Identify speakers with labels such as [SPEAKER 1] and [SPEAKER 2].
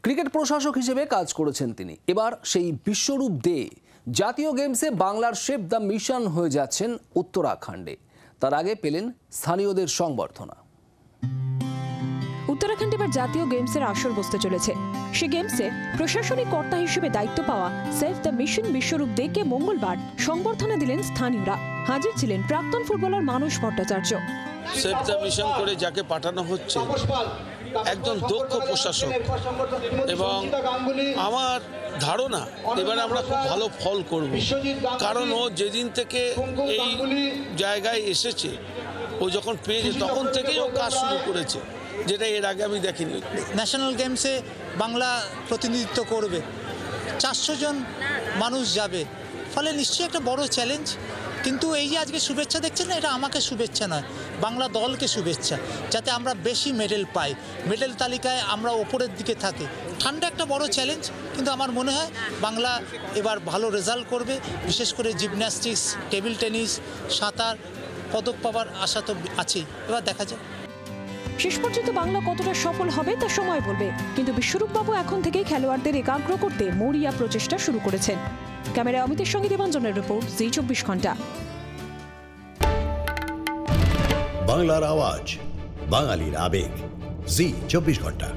[SPEAKER 1] Cricket প্রশাসক হিসেবে কাজ করেছেন তিনি। এবার সেই বিশ্বরূপ দে জাতীয় গেমসে বাংলার শেপ দ্য মিশন হয়ে যাচ্ছেন উত্তরাখণ্ডে। তার আগে পেলেন স্থানীয়দের সংবর্ধনা।
[SPEAKER 2] উত্তরাখণ্ড এবার জাতীয় গেমসের আসর বসতে চলেছে। সে গেমসে প্রশাসনিক কর্তা হিসেবে দায়িত্ব পাওয়া সেভ দ্য মিশন বিশ্বরূপ দেকে মঙ্গলবার সংবর্ধনা দিলেন স্থানীয়রা। হাজির ছিলেন প্রাক্তন footballer Manas Bhattacharya.
[SPEAKER 3] Save the mission করে যাকে পাঠানো হচ্ছে একজন দক্ষ প্রশাসক, এবং আমার ধারণা এবারে আমরা খুব ভালো ফল করব, কারণ ও যেদিন থেকে এই জায়গায় এসেছে, ও যখন পেয়েছে তখন থেকেই ও কাজ শুরু করেছে, যেটা এর আগে আমি দেখিনি।
[SPEAKER 4] ন্যাশনাল গেমসে বাংলা প্রতিনিধিত্ব করবে, 400 জন মানুষ যাবে, ফলে নিশ্চয়ই একটা বড় চ্যালেঞ্জ। কিন্তু এই যে আজকে শুভেচ্ছা দেখছেন না, এটা আমাকে শুভেচ্ছা নয়, বাংলা দলকে শুভেচ্ছা, যাতে আমরা বেশি মেডেল পাই, মেডেল তালিকায় আমরা ওপরের দিকে থাকি। ঠান্ডা একটা বড় চ্যালেঞ্জ, কিন্তু আমার মনে হয় বাংলা এবার ভালো রেজাল্ট করবে, বিশেষ করে জিমন্যাস্টিক্স, টেবিল টেনিস, সাঁতার পদক পাওয়ার আশা তো আছেই। এবার দেখা যায়
[SPEAKER 2] শেষ পর্যন্ত বাংলা কতটা সফল হবে তা সময় বলবে, কিন্তু বিশ্বরূপবাবু এখন থেকেই খেলোয়াড়দের একাগ্র করতে মরিয়া প্রচেষ্টা শুরু করেছেন। ক্যামেরায় অমিতের সঙ্গে দেবাঞ্জনের রিপোর্ট, জি 24 ঘন্টা।
[SPEAKER 5] বাংলার আওয়াজ, বাঙালির আবেগ, জি 24 ঘন্টা।